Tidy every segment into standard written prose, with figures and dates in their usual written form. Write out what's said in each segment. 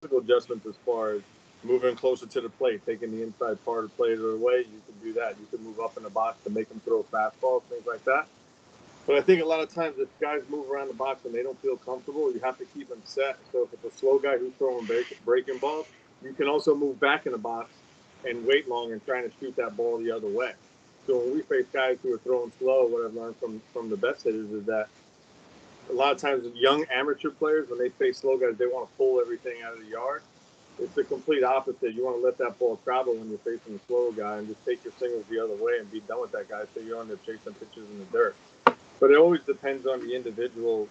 physical adjustments as far as moving closer to the plate, taking the inside part of the plate away. You can do that. You can move up in the box to make them throw fastballs, things like that. But I think a lot of times if guys move around the box and they don't feel comfortable, you have to keep them set. So if it's a slow guy who's throwing breaking balls, you can also move back in the box and wait long and trying to shoot that ball the other way. So when we face guys who are throwing slow, what I've learned from the best hitters is that a lot of times young amateur players, when they face slow guys, they want to pull everything out of the yard. It's the complete opposite. You want to let that ball travel when you're facing a slow guy and just take your singles the other way and be done with that guy so you're on there chasing pitches in the dirt. But it always depends on the individual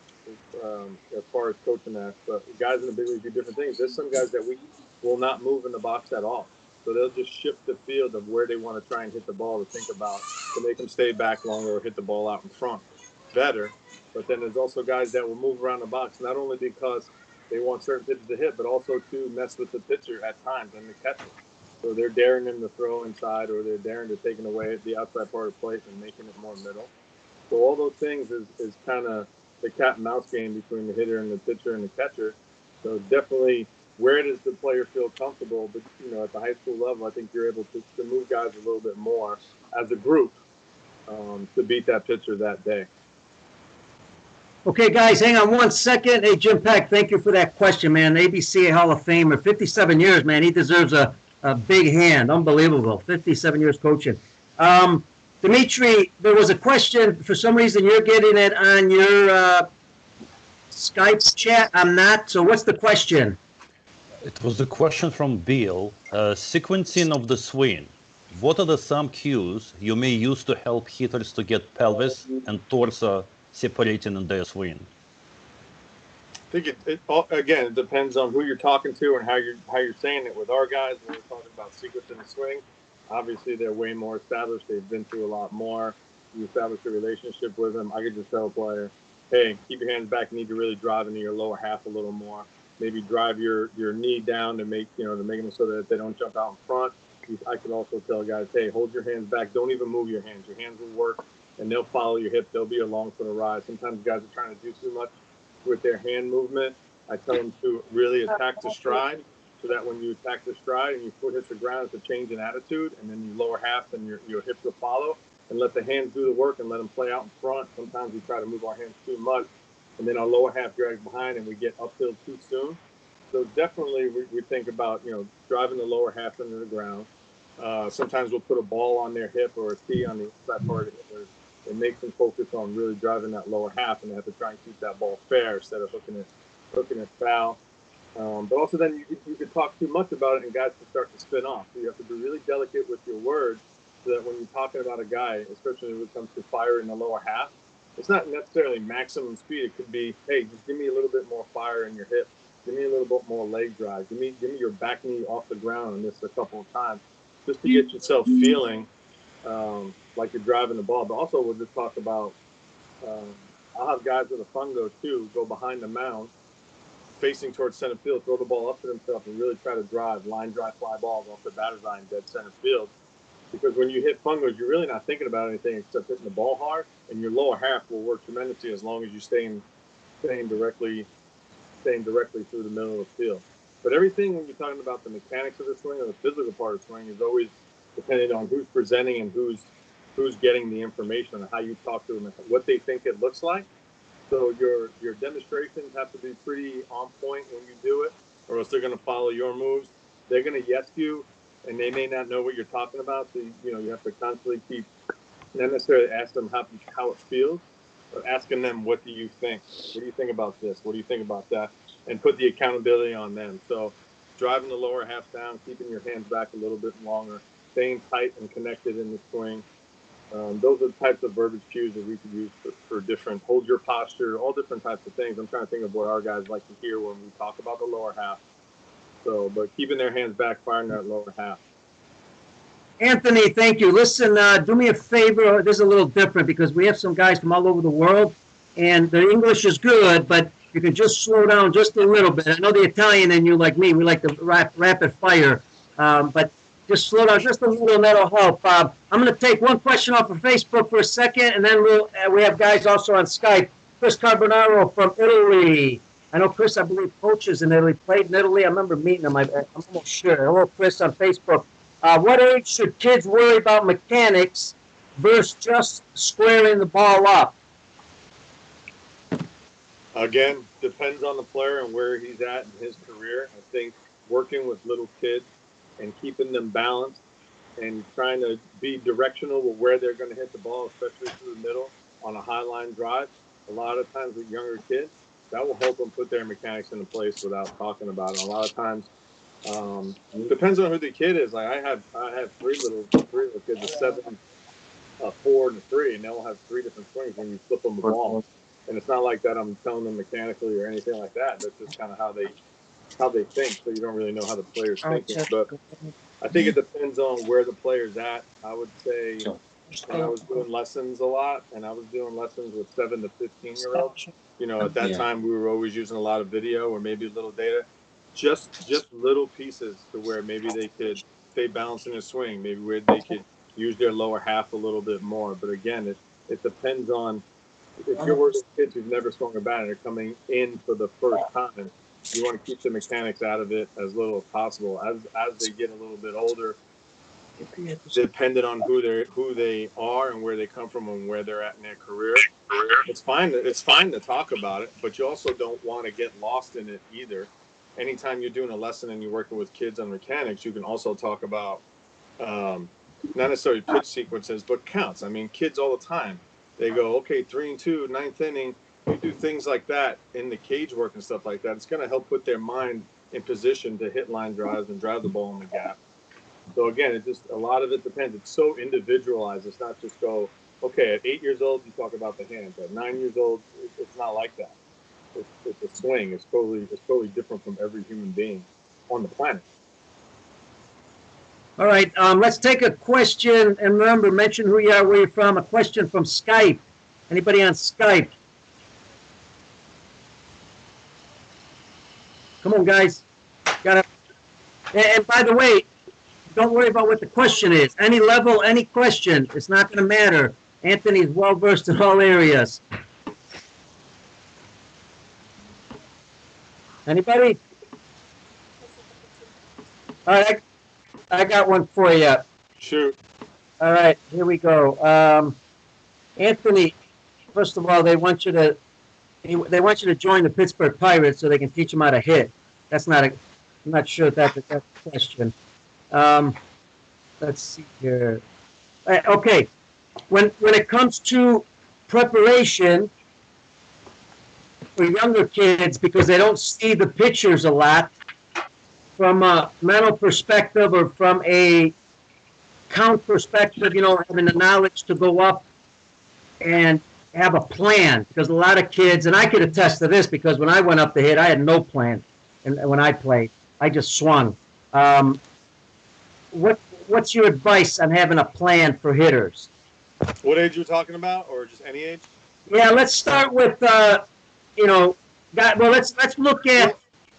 as far as coaching that. But guys in the big league do different things. There's some guys that we will not move in the box at all. So they'll just shift the field of where they want to try and hit the ball to think about to make them stay back longer or hit the ball out in front better. But then there's also guys that will move around the box, not only because they want certain pitches to hit, but also to mess with the pitcher at times and the catcher. So they're daring them to throw inside or they're daring to taking away the outside part of the plate and making it more middle. So all those things is kind of the cat and mouse game between the hitter and the pitcher and the catcher. So definitely where does the player feel comfortable? But, at the high school level, I think you're able to move guys a little bit more as a group to beat that pitcher that day. Okay, guys, hang on 1 second. Hey, Jim Peck, thank you for that question, man. ABCA Hall of Famer, 57 years, man. He deserves a big hand. Unbelievable. 57 years coaching. Dimitri, there was a question. For some reason, you're getting it on your Skype chat. I'm not. So what's the question? It was a question from Bill. Sequencing of the swing. What are some cues you may use to help hitters to get pelvis and torso separating in their swing? I think it depends on who you're talking to and how you're saying it. With our guys, when we're talking about sequencing the swing, obviously they're way more established. They've been through a lot more. You establish a relationship with them. I could just tell a player, hey, keep your hands back. You need to really drive into your lower half a little more. Maybe drive your knee down to make them so that they don't jump out in front. I could also tell guys, hey, hold your hands back. Don't even move your hands. Your hands will work, and they'll follow your hip. They'll be along for the ride. Sometimes guys are trying to do too much with their hand movement. I tell them to really attack the stride, so that when you attack the stride and your foot hits the ground, it's a change in attitude, and then your lower half and your hips will follow, and let the hands do the work and let them play out in front. Sometimes we try to move our hands too much, and then our lower half drags behind, and we get uphill too soon. So definitely we think about, driving the lower half into the ground. Sometimes we'll put a ball on their hip or a tee on the inside part of the hip. It makes them focus on really driving that lower half, and they have to try and keep that ball fair instead of hooking it foul. But also then you could talk too much about it and guys can start to spin off. So you have to be really delicate with your words so that when you're talking about a guy, especially when it comes to fire in the lower half, it's not necessarily maximum speed. It could be, hey, just give me a little bit more fire in your hip. Give me a little bit more leg drive. Give me your back knee off the ground on this a couple of times just to get yourself feeling like you're driving the ball. But also we'll just talk about, I'll have guys with a fungo too go behind the mound, facing towards center field, throw the ball up to themselves and really try to line drive fly balls off the batter's eye in dead center field. Because when you hit fungos, you're really not thinking about anything except hitting the ball hard, and your lower half will work tremendously as long as you staying directly through the middle of the field. But everything when you're talking about the mechanics of the swing or the physical part of the swing is always dependent on who's presenting and who's getting the information on how you talk to them and what they think it looks like. So your demonstrations have to be pretty on point when you do it, or else they're going to follow your moves. They're going to yes you, and they may not know what you're talking about. So you have to constantly keep, not necessarily ask them how it feels, but asking them, what do you think? What do you think about this? What do you think about that? And put the accountability on them. So driving the lower half down, keeping your hands back a little bit longer, staying tight and connected in the swing. Those are the types of verbiage cues that we could use for different, hold your posture, all different types of things. I'm trying to think of what our guys like to hear when we talk about the lower half. So, but keeping their hands back, firing that lower half. Anthony, thank you. Listen, do me a favor. This is a little different because we have some guys from all over the world, and the English is good, but you can just slow down just a little bit. I know the Italian and you, like me, we like the rapid fire, but just slow down just a little, and that'll help. I'm going to take one question off of Facebook for a second, and then we have guys also on Skype. Chris Carbonaro from Italy. I know Chris, I believe, coaches in Italy, played in Italy. I remember meeting him. I'm almost sure. Hello, Chris, on Facebook. What age should kids worry about mechanics versus just squaring the ball up? Again, depends on the player and where he's at in his career. I think working with little kids and keeping them balanced and trying to be directional with where they're going to hit the ball, especially through the middle on a high line drive. A lot of times with younger kids, that will help them put their mechanics into place without talking about it. A lot of times, depends on who the kid is. Like I have three little kids, a 7, a 4, and a 3, and they'll have 3 different swings when you flip them the ball. And it's not like that I'm telling them mechanically or anything like that. That's just kind of how they think. So you don't really know how the player's thinking. But I think it depends on where the player's at. I would say when I was doing lessons a lot, and I was doing lessons with 7 to 15-year-olds. At that time we were always using a lot of video or maybe a little data, just little pieces to where maybe they could stay balanced in a swing, maybe where they could use their lower half a little bit more. But again, it depends on if you're working with kids who've never swung a bat and are coming in for the first time. You want to keep the mechanics out of it as little as possible. As they get a little bit older, depending on who they are and where they come from and where they're at in their career, it's fine to talk about it, but you also don't want to get lost in it either. Anytime you're doing a lesson and you're working with kids on mechanics, you can also talk about not necessarily pitch sequences, but counts. I mean, kids all the time, they go, okay, 3-2, 9th inning. You do things like that in the cage work and stuff like that. It's going to help put their mind in position to hit line drives and drive the ball in the gap. So again, a lot of it depends. It's so individualized. It's not just go, okay, at 8 years old, you talk about the hands. At 9 years old, it's not like that. It's a swing. It's totally different from every human being on the planet. All right, let's take a question, and remember, mention who you are, where you're from. A question from Skype. Anybody on Skype? Come on, guys. And by the way, don't worry about what the question is. Any level, any question, it's not going to matter. Anthony's well-versed in all areas. Anybody? All right, I got one for you. Shoot. All right, here we go. Anthony, first of all, they want you to join the Pittsburgh Pirates so they can teach them how to hit. I'm not sure if that's a question. Let's see here. Okay, when it comes to preparation for younger kids, because they don't see the pictures a lot, from a mental perspective or from a count perspective, having the knowledge to go up and have a plan, because a lot of kids, and I could attest to this, because when I went up to hit, I had no plan, and when I played, I just swung. What's your advice on having a plan for hitters? What age are you talking about, or just any age? Yeah, let's start with let's look at.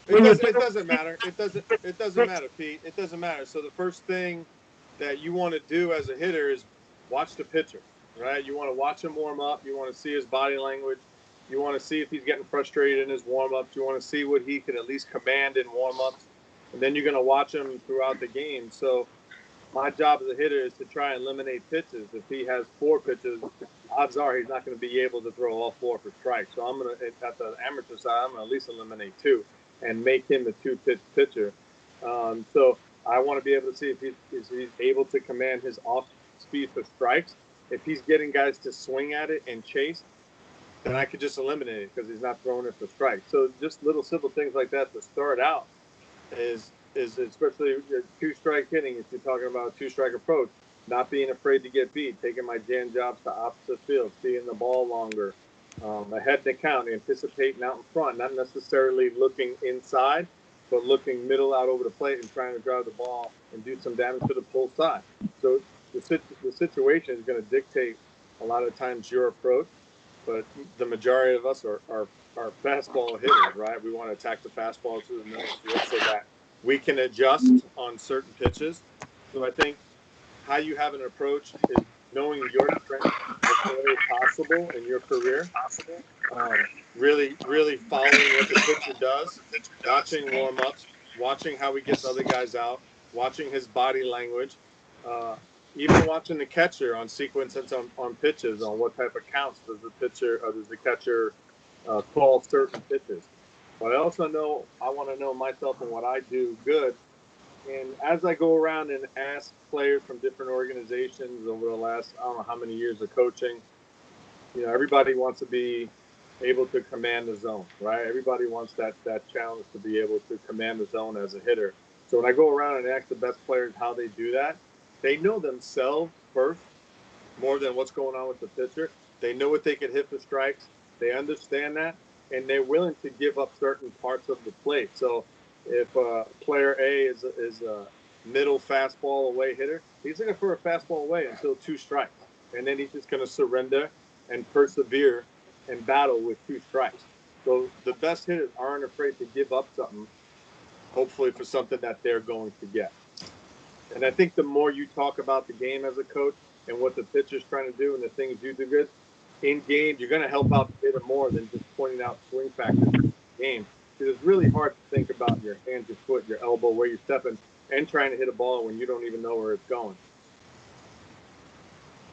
It doesn't matter. It doesn't matter, Pete. It doesn't matter. So the first thing that you want to do as a hitter is watch the pitcher, right? You want to watch him warm up. You want to see his body language. You want to see if he's getting frustrated in his warm-ups. You want to see what he can at least command in warm-ups. And then you're going to watch him throughout the game. So my job as a hitter is to try and eliminate pitches. If he has 4 pitches, odds are he's not going to be able to throw all 4 for strikes. So I'm going to, at the amateur side, I'm going to at least eliminate 2 and make him a 2-pitch pitcher. So I want to be able to see if he's able to command his off speed for strikes. If he's getting guys to swing at it and chase, then I could just eliminate it because he's not throwing it for strikes. So just little simple things like that to start out is especially 2-strike hitting. If you're talking about a 2-strike approach, not being afraid to get beat, taking my jam jobs to opposite field, seeing the ball longer, ahead to count, anticipating out in front, not necessarily looking inside, but looking middle out over the plate and trying to drive the ball and do some damage to the pull side. So the situation is going to dictate a lot of times your approach, but the majority of us are fastball hitters, right? We want to attack the fastball to the middle field so that we can adjust on certain pitches. So I think how you have an approach is knowing your strength as early as possible in your career Really following what the pitcher does, watching warm-ups, watching how he gets other guys out, watching his body language, uh, even watching the catcher on sequences on pitches, on what type of counts does the pitcher or does the catcher call certain pitches. But I also know I want to know myself and what I do good. And as I go around and ask players from different organizations over the last, I don't know how many years of coaching, everybody wants to be able to command the zone, right? Everybody wants that challenge to be able to command the zone as a hitter. So when I go around and ask the best players how they do that, they know themselves first more than what's going on with the pitcher. They know what they can hit for strikes. They understand that, and they're willing to give up certain parts of the plate. So if player A is a middle fastball away hitter, he's looking for a fastball away until two strikes, and then he's just going to surrender and persevere and battle with two strikes. So the best hitters aren't afraid to give up something, hopefully for something that they're going to get. And I think the more you talk about the game as a coach and what the pitcher's trying to do and the things you do good in game, you're going to help out the hitter more than just pointing out swing factors in the game. Because it's really hard to think about your hands, your foot, your elbow, where you're stepping, and trying to hit a ball when you don't even know where it's going.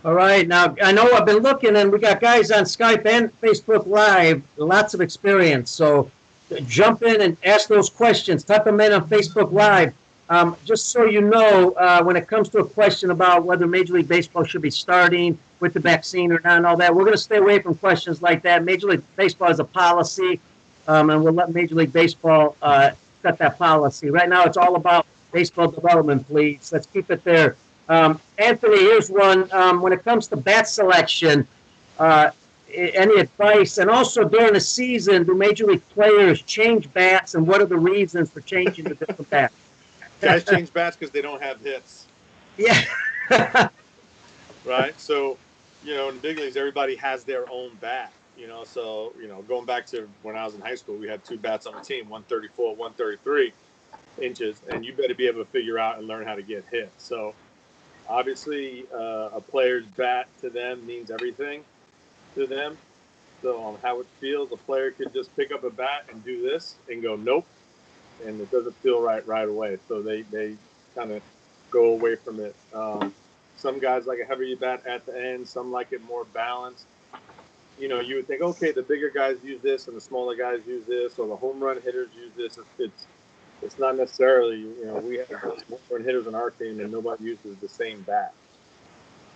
All right. Now, I know I've been looking, and we got guys on Skype and Facebook Live, lots of experience. So jump in and ask those questions. Type them in on Facebook Live. Just so you know, when it comes to a question about whether Major League Baseball should be starting with the vaccine or not and all that, we're going to stay away from questions like that. Major League Baseball is a policy, and we'll let Major League Baseball set that policy. Right now, it's all about baseball development, please. Let's keep it there. Anthony, here's one. When it comes to bat selection, any advice? And also during the season, do Major League players change bats, and what are the reasons for changing the different bats? Guys change bats because they don't have hits. Yeah. Right? So, in the big leagues, everybody has their own bat. So, going back to when I was in high school, we had two bats on the team, 134, 133 inches, and you better be able to figure out and learn how to get hit. So, obviously, a player's bat to them means everything to them. So on how it feels, a player could just pick up a bat and do this and go, nope, and it doesn't feel right away. So they kind of go away from it. Some guys like a heavier bat at the end. Some like it more balanced. You would think, okay, the bigger guys use this and the smaller guys use this, or the home run hitters use this. It's not necessarily, we have home run hitters on our team and nobody uses the same bat.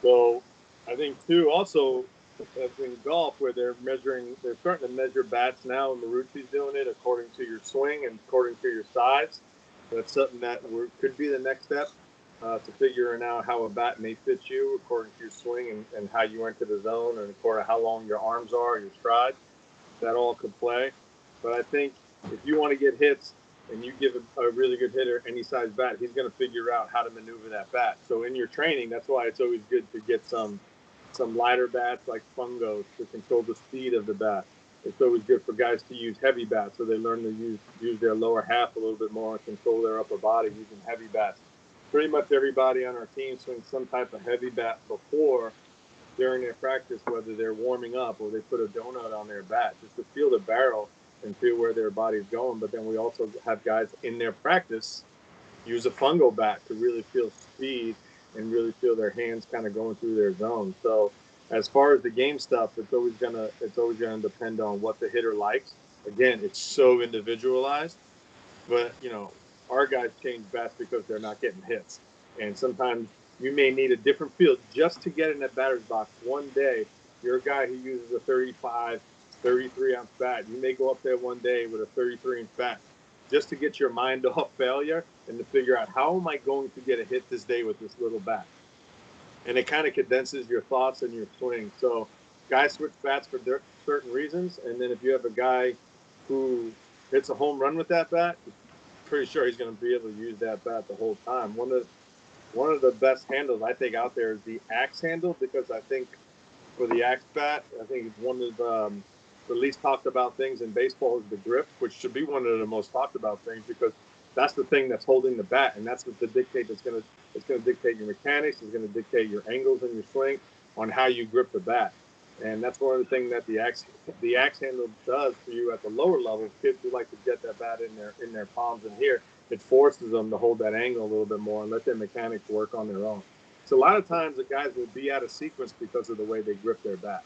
So I think too, also in golf where they're starting to measure bats now, and Marucci's doing it according to your swing and according to your size. That's something that could be the next step to figuring out how a bat may fit you according to your swing and how you enter the zone and according to how long your arms are, your stride. That all could play. But I think if you want to get hits and you give a really good hitter any size bat, he's going to figure out how to maneuver that bat. So in your training, that's why it's always good to get some lighter bats like fungos to control the speed of the bat. It's always good for guys to use heavy bats so they learn to use their lower half a little bit more and control their upper body using heavy bats. Pretty much everybody on our team swings some type of heavy bat before during their practice, whether they're warming up or they put a donut on their bat just to feel the barrel and feel where their body's going. But then we also have guys in their practice use a fungo bat to really feel speed and really feel their hands kind of going through their zone. So as far as the game stuff, it's always gonna depend on what the hitter likes. Again, it's so individualized, but our guys change bats because they're not getting hits, and sometimes you may need a different field just to get in that batter's box. One day, you're a guy who uses a 35, 33-ounce bat. You may go up there one day with a 33-inch bat just to get your mind off failure and to figure out how am I going to get a hit this day with this little bat. And it kind of condenses your thoughts and your swing. So guys switch bats for certain reasons, and then if you have a guy who hits a home run with that bat, pretty sure he's going to be able to use that bat the whole time. One of the best handles I think out there is the axe handle, because I think for the axe bat, I think it's one of the least talked about things in baseball is the grip, which should be one of the most talked about things because that's the thing that's holding the bat, and that's what the dictate it's going to dictate your mechanics. It's going to dictate your angles and your swing on how you grip the bat. And that's one of the things that the axe handle does for you at the lower level. Kids who like to get that bat in their palms and here, it forces them to hold that angle a little bit more and let their mechanics work on their own. So a lot of times the guys will be out of sequence because of the way they grip their bat.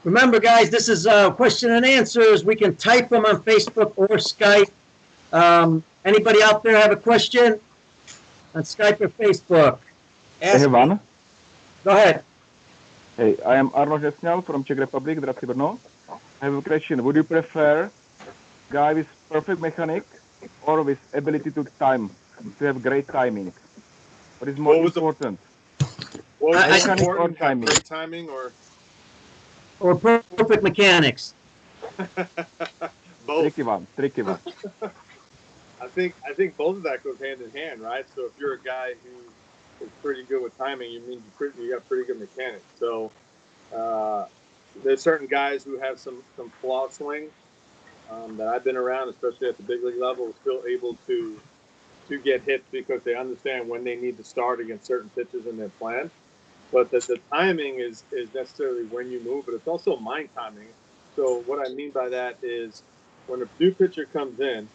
Remember, guys, this is question and answers. We can type them on Facebook or Skype. Anybody out there have a question on Skype or Facebook? Ask me. One. Go ahead. Hey, I am Arno Žesňal from Czech Republic, Draci Brno. I have a question. Would you prefer guy with perfect mechanic or with ability to time, to have great timing? What is more important? What was Mechanic important? or timing? Great timing or perfect mechanics? Both. Tricky one. I think both of that goes hand in hand, right? So if you're a guy who is pretty good with timing, you got pretty good mechanics. So there's certain guys who have some flawed swing that I've been around, especially at the big league level, still able to get hits because they understand when they need to start against certain pitches in their plan. But the timing is necessarily when you move, but it's also mind timing. So what I mean by that is when a new pitcher comes in,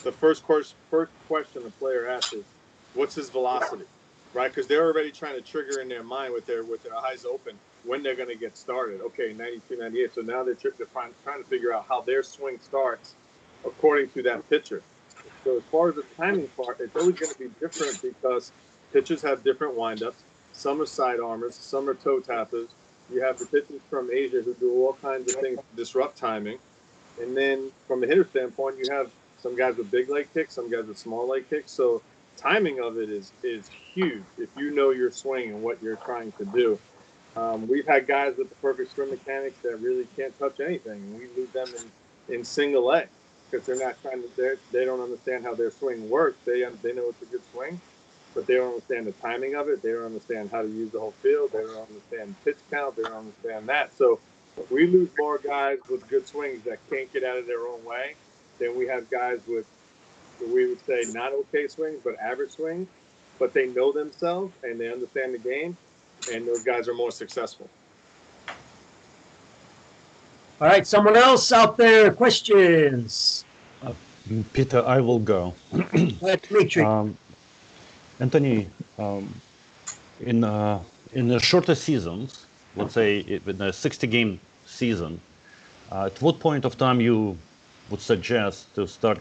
the first question the player asks is, what's his velocity, right? Because they're already trying to trigger in their mind with their eyes open when they're going to get started. Okay, 92, 98. So now they're trying to figure out how their swing starts according to that pitcher. So as far as the timing part, it's always going to be different because pitchers have different windups. Some are side armors, some are toe tappers. You have the pitchers from Asia who do all kinds of things to disrupt timing. And then from the hitter standpoint, you have some guys with big leg kicks, some guys with small leg kicks. So timing of it is huge if you know your swing and what you're trying to do. We've had guys with the perfect swing mechanics that really can't touch anything. We lose them in single A because they're not trying to. They don't understand how their swing works. They know it's a good swing, but they don't understand the timing of it. They don't understand how to use the whole field. They don't understand pitch count. They don't understand that. So we lose more guys with good swings that can't get out of their own way than we have guys with, we would say, not okay swings, but average swings, but they know themselves and they understand the game, and those guys are more successful. All right, someone else out there, questions? Peter, I will go. Dimitri. Anthony, in the shorter seasons, let's say in a 60-game season, at what point of time you would suggest to start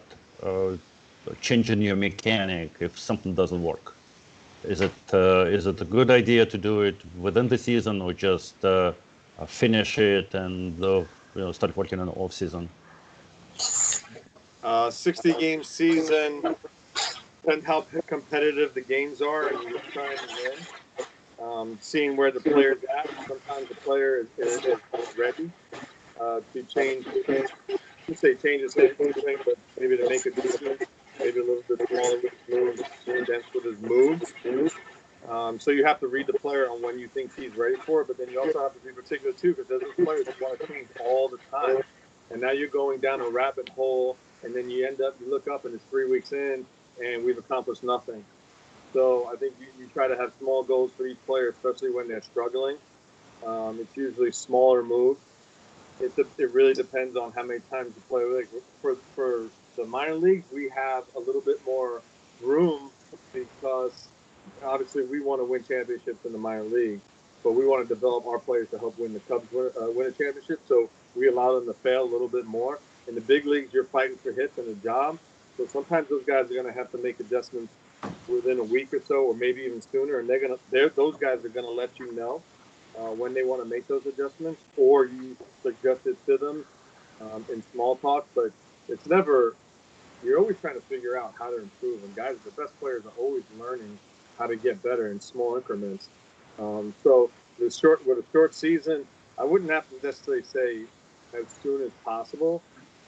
changing your mechanic if something doesn't work? Is it a good idea to do it within the season or just finish it and start working in the off season? 60-game season, depends how competitive the games are and you're trying to win. Seeing where the player's at. Sometimes the player is ready to change. Change his swing, but maybe to make adjustments, maybe a little bit smaller with his moves, more dense with his moves. So you have to read the player on when you think he's ready for it, but then you also have to be particular too, because there's players that want to change all the time, and now you're going down a rabbit hole, and then you look up and it's 3 weeks in, and we've accomplished nothing. So I think you try to have small goals for each player, especially when they're struggling. It's usually smaller moves. It really depends on how many times you play. Like for the minor leagues, we have a little bit more room because obviously we want to win championships in the minor league, but we want to develop our players to help win the Cubs win a championship. So we allow them to fail a little bit more. In the big leagues, you're fighting for hits and a job. So sometimes those guys are going to have to make adjustments within a week or so, or maybe even sooner. And those guys are going to let you know when they want to make those adjustments, or you suggest it to them in small talk. But it's never. You're always trying to figure out how to improve. And guys, the best players are always learning how to get better in small increments. So with a short season, I wouldn't have to necessarily say as soon as possible,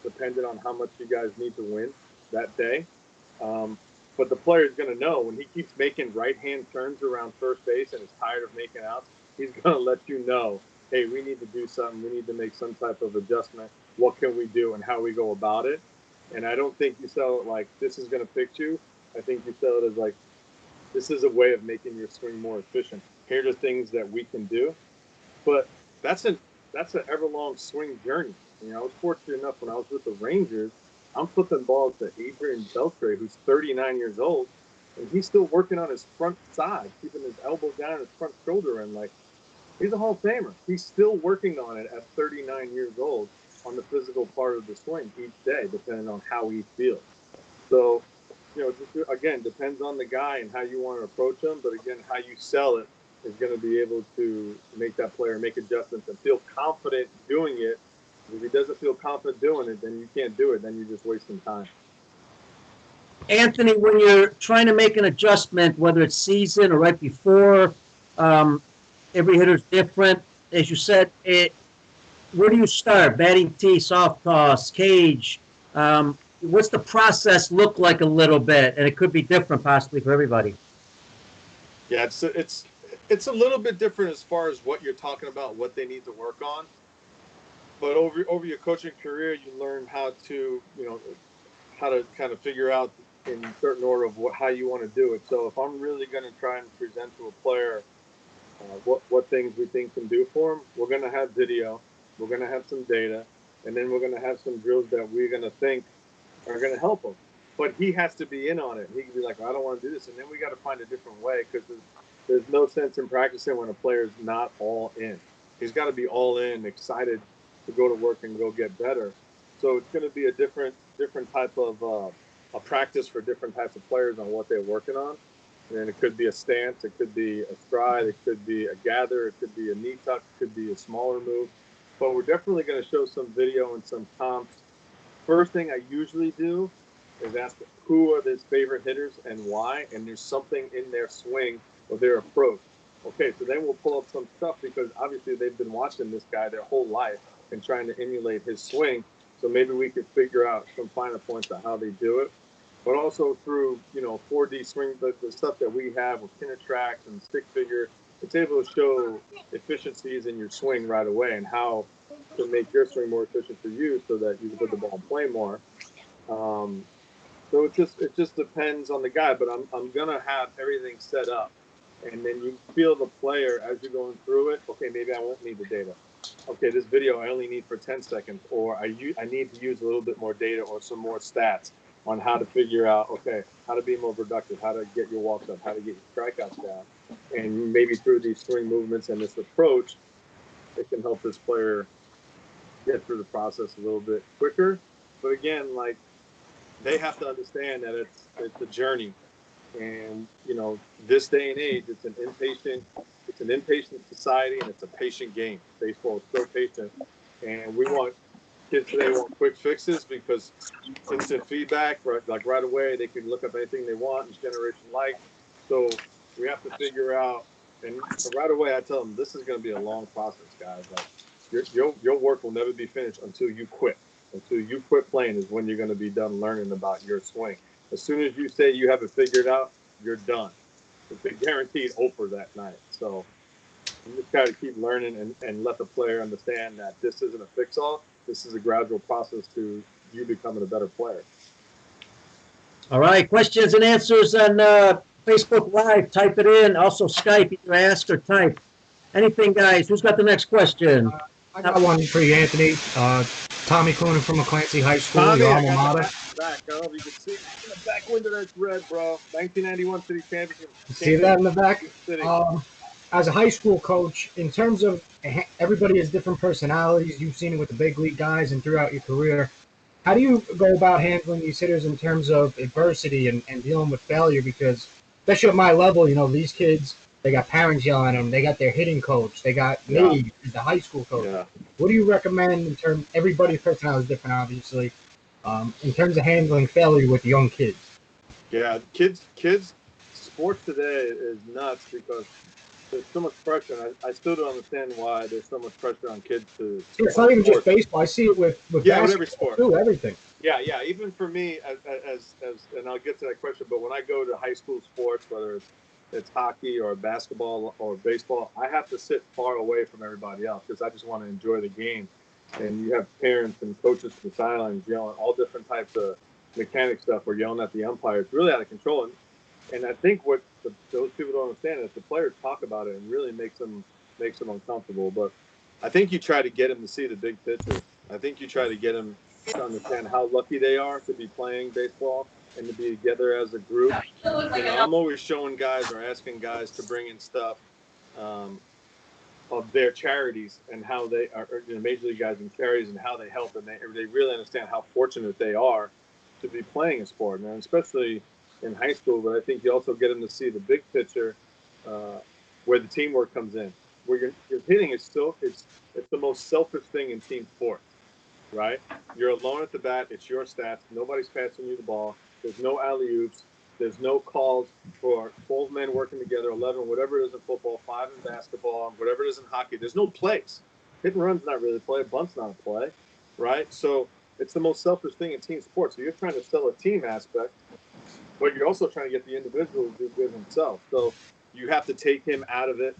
depending on how much you guys need to win that day. But the player is going to know when he keeps making right-hand turns around first base and is tired of making outs, he's going to let you know, hey, we need to do something. We need to make some type of adjustment. What can we do and how we go about it? And I don't think you sell it like this is going to fix you. I think you sell it as like this is a way of making your swing more efficient. Here are the things that we can do. But that's an ever-long swing journey. You know, I was fortunate enough when I was with the Rangers, I'm flipping balls to Adrian Beltre, who's 39 years old, and he's still working on his front side, keeping his elbow down, his front shoulder, and like he's a Hall of Famer. He's still working on it at 39 years old on the physical part of the swing each day, depending on how he feels. So, you know, just, again, depends on the guy and how you want to approach him. But again, how you sell it is going to be able to make that player make adjustments and feel confident doing it. If he doesn't feel confident doing it, then you can't do it. Then you're just wasting time. Anthony, when you're trying to make an adjustment, whether it's season or right before, every hitter's different. As you said, where do you start? Batting tee, soft toss, cage. What's the process look like a little bit? And it could be different possibly for everybody. Yeah, it's a little bit different as far as what you're talking about, what they need to work on. But over your coaching career, you learn how to kind of figure out in certain order of how you want to do it. So if I'm really going to try and present to a player what things we think can do for them, we're going to have video, we're going to have some data, and then we're going to have some drills that we're going to think are going to help him. But he has to be in on it. He can be like, I don't want to do this. And then we got to find a different way, because there's no sense in practicing when a player's not all in. He's got to be all in, excited to go to work and go get better. So it's going to be a different type of a practice for different types of players on what they're working on. And it could be a stance, it could be a stride, it could be a gather, it could be a knee tuck, it could be a smaller move. But we're definitely going to show some video and some comps. First thing I usually do is ask who are his favorite hitters and why, and there's something in their swing or their approach. Okay, so then we'll pull up some stuff, because obviously they've been watching this guy their whole life and trying to emulate his swing. So maybe we could figure out some finer points on how they do it. But also through, 4D swing, the stuff that we have with Kinetrax and stick figure, it's able to show efficiencies in your swing right away and how to make your swing more efficient for you so that you can put the ball and play more. So it just depends on the guy, but I'm gonna have everything set up, and then you feel the player as you're going through it. Okay, maybe I won't need the data. Okay, this video I only need for 10 seconds, or I need to use a little bit more data or some more stats on how to figure out, okay, how to be more productive, how to get your walks up, how to get your strikeouts down. And maybe through these swing movements and this approach, it can help this player get through the process a little bit quicker. But again, like, they have to understand that it's a journey. And, this day and age, it's an impatient society, and it's a patient game. Baseball is so patient. And we want kids today want quick fixes, because instant feedback, right away, they can look up anything they want. It's generation like. So we have to figure out, and right away I tell them, this is going to be a long process, guys. Like, your work will never be finished until you quit. Until you quit playing is when you're going to be done learning about your swing. As soon as you say you have it figured out, you're done. It's a guaranteed over that night. So you just got to keep learning and let the player understand that this isn't a fix-all. This is a gradual process to you becoming a better player. All right, questions and answers on Facebook Live. Type it in. Also Skype, either ask or type. Anything, guys? Who's got the next question? I got one for you, Anthony. Tommy Coonan from McClancy High School, Tommy, your I alma got mater. the back. I don't know if you can see the back window that's red, bro. 1991 city championship. See that in the back? City. As a high school coach, in terms of everybody has different personalities, you've seen it with the big league guys and throughout your career. How do you go about handling these hitters in terms of adversity and dealing with failure? Because especially at my level, these kids, they got parents yelling at them. They got their hitting coach. They got me, the high school coach. Yeah. What do you recommend in terms? Everybody's personality is different, obviously. In terms of handling failure with young kids. Yeah, kids. Sports today is nuts because there's so much pressure. I still don't understand why there's so much pressure on kids to. It's not even just baseball. I see it with with every sport too. Everything. Yeah. Even for me, as and I'll get to that question. But when I go to high school sports, whether it's hockey or basketball or baseball, I have to sit far away from everybody else because I just want to enjoy the game. And you have parents and coaches from the sidelines yelling all different types of mechanic stuff or yelling at the umpire. It's really out of control. And I think what those people don't understand is the players talk about it and really makes them makes them uncomfortable. But I think you try to get them to see the big picture. I think you try to get them to understand how lucky they are to be playing baseball and to be together as a group. I'm always showing guys or asking guys to bring in stuff of their charities and how they are, major league guys and charities and how they help, and they really understand how fortunate they are to be playing a sport, and especially in high school. But I think you also get them to see the big picture, where the teamwork comes in, where your hitting is still it's the most selfish thing in team sports, right? You're alone at the bat. It's your stats. Nobody's passing you the ball. There's no alley oops. There's no calls for 12 men working together, 11, whatever it is in football, 5 in basketball, whatever it is in hockey. There's no plays. Hit and run's not really a play. A bunt's not a play, right? So it's the most selfish thing in team sports. So you're trying to sell a team aspect, but you're also trying to get the individual to do good himself. So you have to take him out of it,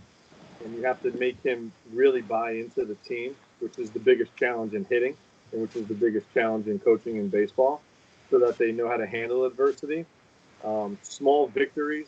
and you have to make him really buy into the team, which is the biggest challenge in hitting, and which is the biggest challenge in coaching in baseball, so that they know how to handle adversity. Small victories